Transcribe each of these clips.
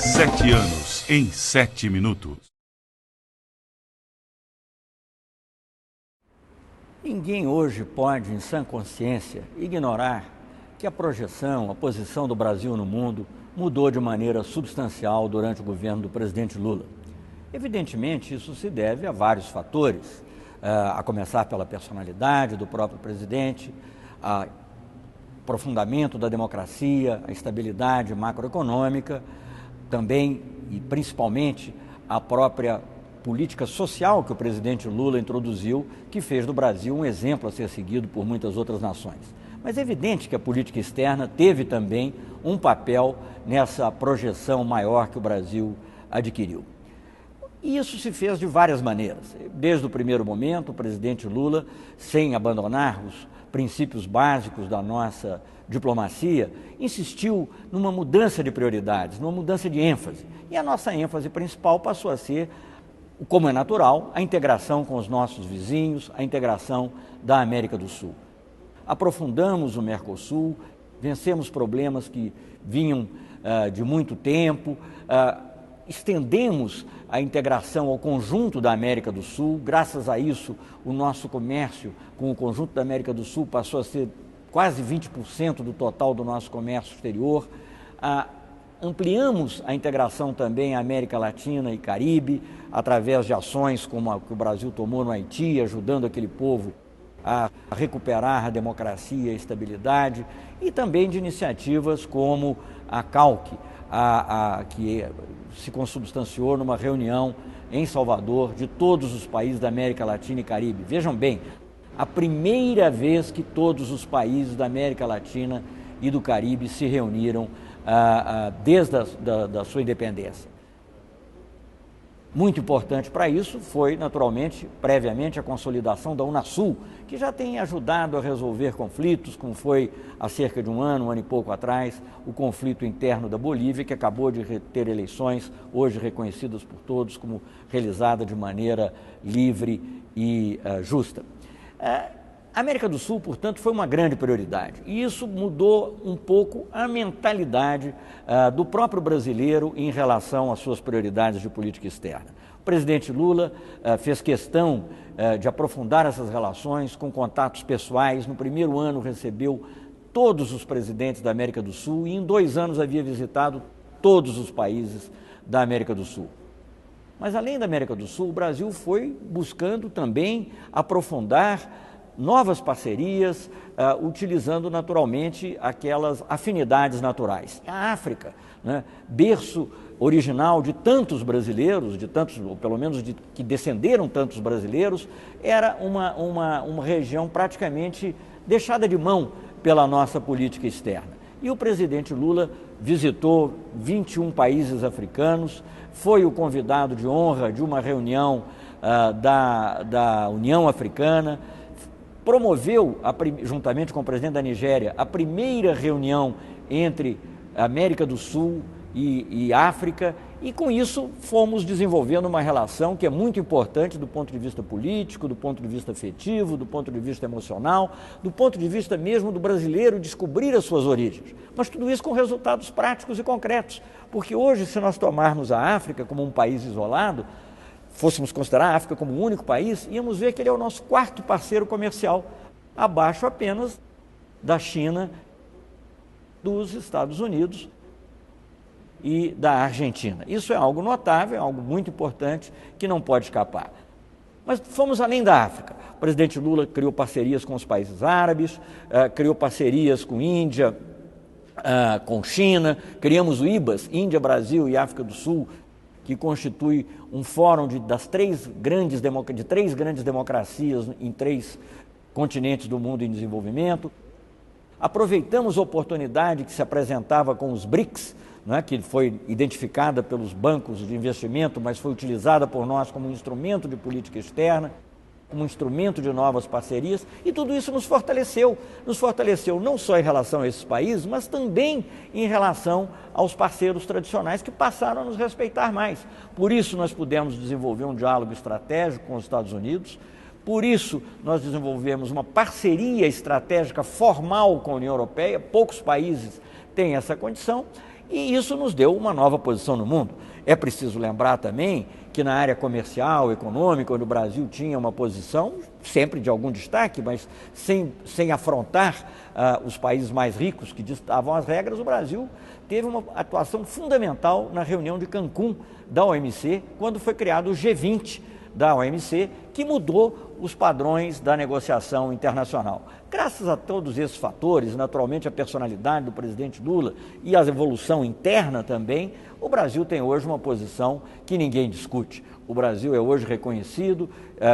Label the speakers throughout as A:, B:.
A: 7 anos em 7 minutos.
B: Ninguém hoje pode, em sã consciência, ignorar que a projeção, a posição do Brasil no mundo mudou de maneira substancial durante o governo do presidente Lula. Evidentemente, isso se deve a vários fatores, a começar pela personalidade do próprio presidente, a aprofundamento da democracia, a estabilidade macroeconômica, também e principalmente a própria política social que o presidente Lula introduziu, que fez do Brasil um exemplo a ser seguido por muitas outras nações. Mas é evidente que a política externa teve também um papel nessa projeção maior que o Brasil adquiriu. E isso se fez de várias maneiras. Desde o primeiro momento, o presidente Lula, sem abandonar os princípios básicos da nossa diplomacia, insistiu numa mudança de prioridades, numa mudança de ênfase. E a nossa ênfase principal passou a ser, como é natural, a integração com os nossos vizinhos, a integração da América do Sul. Aprofundamos o Mercosul, vencemos problemas que vinham de muito tempo, estendemos a integração ao conjunto da América do Sul. Graças a isso, o nosso comércio com o conjunto da América do Sul passou a ser quase 20% do total do nosso comércio exterior. Ampliamos a integração também à América Latina e Caribe, através de ações como a que o Brasil tomou no Haiti, ajudando aquele povo a recuperar a democracia e a estabilidade, e também de iniciativas como a CALC, que se consubstanciou numa reunião em Salvador de todos os países da América Latina e Caribe. Vejam bem, a primeira vez que todos os países da América Latina e do Caribe se reuniram desde a sua independência. Muito importante para isso foi, naturalmente, previamente, a consolidação da Unasul, que já tem ajudado a resolver conflitos, como foi há cerca de um ano e pouco atrás, o conflito interno da Bolívia, que acabou de ter eleições, hoje reconhecidas por todos como realizada de maneira livre e justa. A América do Sul, portanto, foi uma grande prioridade, e isso mudou um pouco a mentalidade do próprio brasileiro em relação às suas prioridades de política externa. O presidente Lula fez questão de aprofundar essas relações com contatos pessoais. No primeiro ano recebeu todos os presidentes da América do Sul e em 2 anos havia visitado todos os países da América do Sul. Mas além da América do Sul, o Brasil foi buscando também aprofundar novas parcerias, utilizando naturalmente aquelas afinidades naturais. A África, né, berço original de tantos brasileiros, ou pelo menos que descenderam tantos brasileiros, era uma região praticamente deixada de mão pela nossa política externa. E o presidente Lula visitou 21 países africanos, foi o convidado de honra de uma reunião da União Africana, promoveu, juntamente com o presidente da Nigéria, a primeira reunião entre América do Sul e África, e com isso fomos desenvolvendo uma relação que é muito importante do ponto de vista político, do ponto de vista afetivo, do ponto de vista emocional, do ponto de vista mesmo do brasileiro descobrir as suas origens. Mas tudo isso com resultados práticos e concretos, porque hoje, se nós tomarmos a África como um país isolado, fôssemos considerar a África como um único país, íamos ver que ele é o nosso 4º parceiro comercial, abaixo apenas da China, dos Estados Unidos e da Argentina. Isso é algo notável, é algo muito importante que não pode escapar. Mas fomos além da África. O presidente Lula criou parcerias com os países árabes, criou parcerias com Índia, com China, criamos o IBAS, Índia, Brasil e África do Sul, que constitui um fórum de 3 grandes democracias em 3 continentes do mundo em desenvolvimento. Aproveitamos a oportunidade que se apresentava com os BRICS, né, que foi identificada pelos bancos de investimento, mas foi utilizada por nós como um instrumento de política externa, como um instrumento de novas parcerias, e tudo isso nos fortaleceu não só em relação a esses países, mas também em relação aos parceiros tradicionais que passaram a nos respeitar mais. Por isso nós pudemos desenvolver um diálogo estratégico com os Estados Unidos, por isso nós desenvolvemos uma parceria estratégica formal com a União Europeia, poucos países têm essa condição, E isso nos deu uma nova posição no mundo. É preciso lembrar também que na área comercial, econômica, onde o Brasil tinha uma posição, sempre de algum destaque, mas sem afrontar os países mais ricos que ditavam as regras, o Brasil teve uma atuação fundamental na reunião de Cancún da OMC, quando foi criado o G20 da OMC, que mudou os padrões da negociação internacional. Graças a todos esses fatores, naturalmente a personalidade do presidente Lula e a evolução interna também, o Brasil tem hoje uma posição que ninguém discute. O Brasil é hoje reconhecido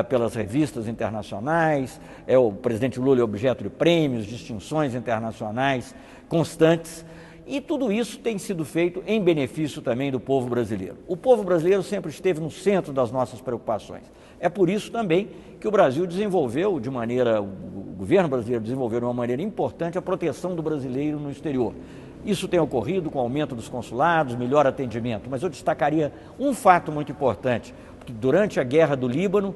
B: pelas revistas internacionais, o presidente Lula é objeto de prêmios, distinções internacionais constantes, e tudo isso tem sido feito em benefício também do povo brasileiro. O povo brasileiro sempre esteve no centro das nossas preocupações. É por isso também que o Brasil desenvolveu o governo brasileiro desenvolveu de uma maneira importante a proteção do brasileiro no exterior. Isso tem ocorrido com o aumento dos consulados, melhor atendimento, mas eu destacaria um fato muito importante, porque durante a guerra do Líbano,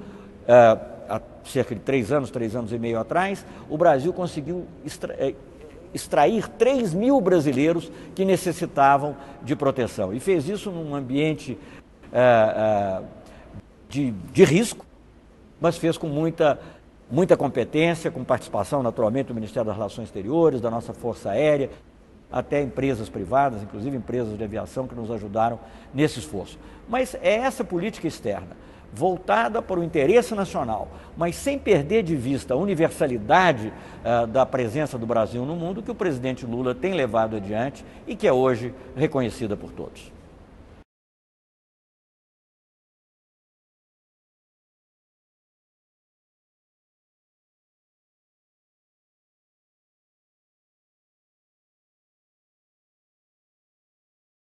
B: há cerca de 3 anos e meio atrás, o Brasil conseguiu extrair 3 mil brasileiros que necessitavam de proteção. E fez isso num ambiente de risco, mas fez com muita competência, com participação naturalmente do Ministério das Relações Exteriores, da nossa Força Aérea, até empresas privadas, inclusive empresas de aviação que nos ajudaram nesse esforço. Mas é essa política externa, voltada para o interesse nacional, mas sem perder de vista a universalidade da presença do Brasil no mundo, que o presidente Lula tem levado adiante e que é hoje reconhecida por todos.